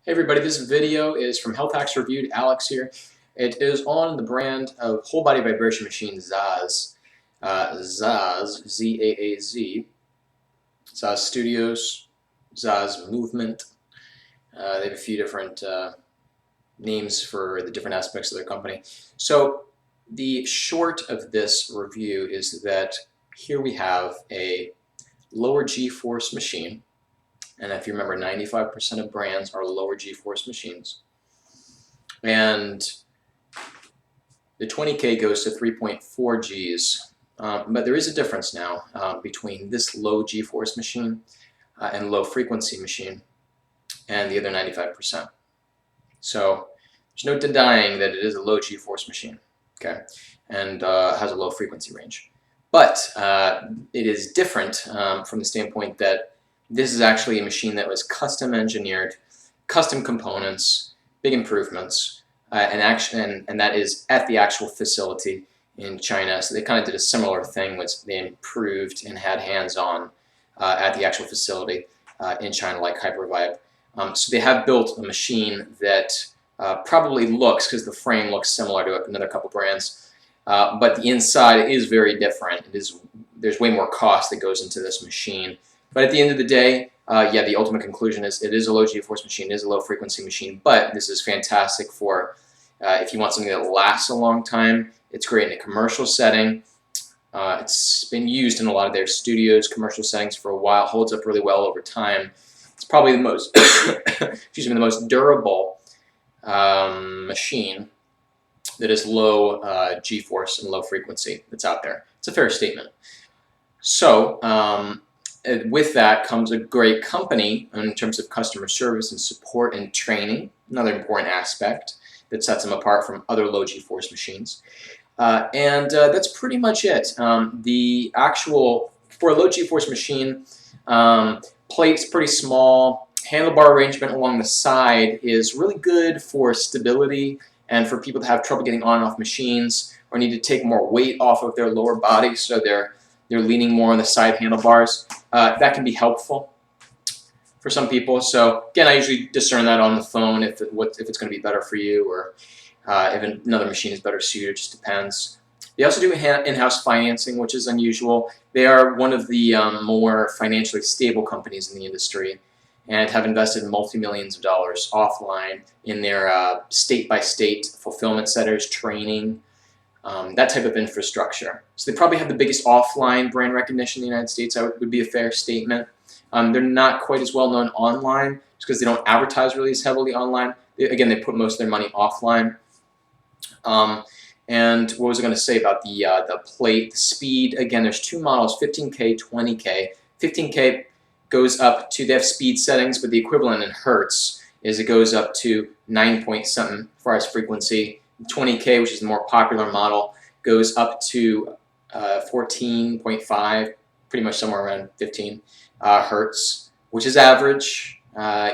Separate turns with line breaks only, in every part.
Hey everybody, this video is from Health Hacks Reviewed, Alex here. It is on the brand of whole body vibration machine Zaaz. Zaaz, Z-A-A-Z, Zaaz Studios, Zaaz Movement. They have a few different names for the different aspects of their company. So the short of this review is that here we have a lower G-force machine. And if you remember, 95% of brands are lower G-force machines. And the 20K goes to 3.4 Gs. But there is a difference now between this low G-force machine and low frequency machine and the other 95%. So there's no denying that it is a low G-force machine, okay, and has a low frequency range. But it is different from the standpoint that this is actually a machine that was custom engineered, custom components, big improvements, and that is at the actual facility in China. So they kind of did a similar thing, which they improved and had hands-on at the actual facility in China, like Hypervibe. So they have built a machine that probably looks, because the frame looks similar to another couple brands, but the inside is very different. There's way more cost that goes into this machine. But at the end of the day, yeah, the ultimate conclusion is it is a low G-force machine, it is a low frequency machine, but this is fantastic for if you want something that lasts a long time. It's great in a commercial setting. It's been used in a lot of their studios, commercial settings for a while, holds up really well over time. It's probably the most, excuse me, the most durable machine that is low G-force and low frequency that's out there. It's a fair statement. So with that comes a great company in terms of customer service and support and training, another important aspect that sets them apart from other low G-force machines. That's pretty much it. For a low G-force machine, plate's pretty small. Handlebar arrangement along the side is really good for stability and for people that have trouble getting on and off machines or need to take more weight off of their lower body, so they're leaning more on the side handlebars. That can be helpful for some people. So again, I usually discern that on the phone if it's going to be better for you, or if another machine is better suited. It just depends. They also do in-house financing, which is unusual. They are one of the more financially stable companies in the industry and have invested multi-millions of dollars offline in their state-by-state fulfillment centers, training, that type of infrastructure. So they probably have the biggest offline brand recognition in the United States, would be a fair statement. They're not quite as well known online just because they don't advertise really as heavily online. Again, they put most of their money offline. And what was I going to say about the plate, the speed? Again, there's two models, 15K, 20K. 15K goes up to, they have speed settings, but the equivalent in hertz is it goes up to 9 point something as far as frequency. 20K, which is the more popular model, goes up to 14.5, pretty much somewhere around 15 hertz, which is average.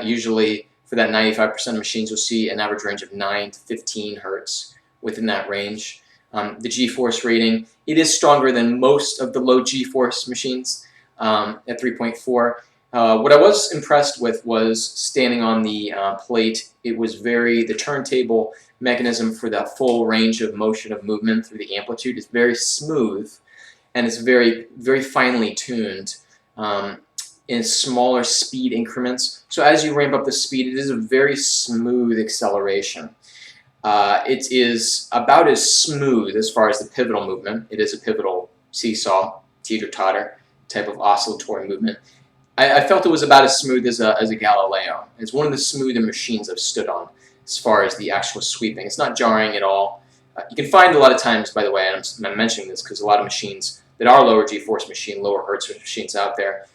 Usually for that 95% of machines, you'll see an average range of 9 to 15 hertz within that range. The G-force rating, it is stronger than most of the low G-force machines at 3.4. What I was impressed with was standing on the plate. It was the turntable mechanism for that full range of motion of movement through the amplitude is very smooth, and it's very, very finely tuned in smaller speed increments. So as you ramp up the speed, it is a very smooth acceleration. It is about as smooth as far as the pivotal movement. It is a pivotal seesaw, teeter-totter type of oscillatory movement. I felt it was about as smooth as a Galileo. It's one of the smoother machines I've stood on as far as the actual sweeping. It's not jarring at all. You can find a lot of times, by the way, and I'm mentioning this because a lot of machines that are lower G-force machine, lower hertz machines out there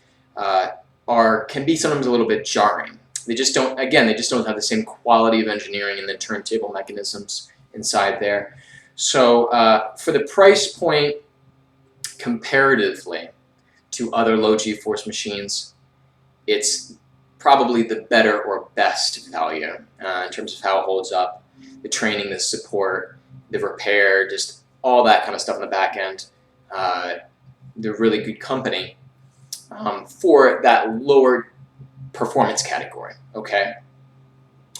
can be sometimes a little bit jarring. They just don't have the same quality of engineering and the turntable mechanisms inside there. So for the price point comparatively to other low G-force machines, it's probably the better or best value in terms of how it holds up, the training, the support, the repair, just all that kind of stuff on the back end. They're really good company for that lower performance category, okay?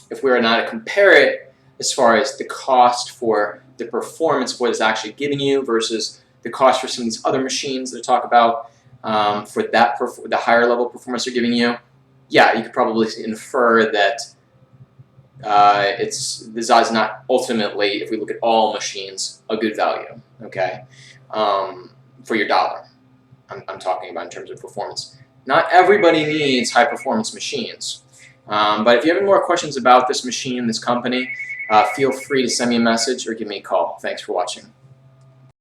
if we were now to compare it as far as the cost for the performance of what it's actually giving you versus the cost for some of these other machines that I talk about for the higher level performance they're giving you, yeah, you could probably infer that the Zaaz is not ultimately, if we look at all machines, a good value, okay, for your dollar. I'm talking about in terms of performance. Not everybody needs high performance machines. But if you have any more questions about this machine, this company, feel free to send me a message or give me a call. Thanks for watching.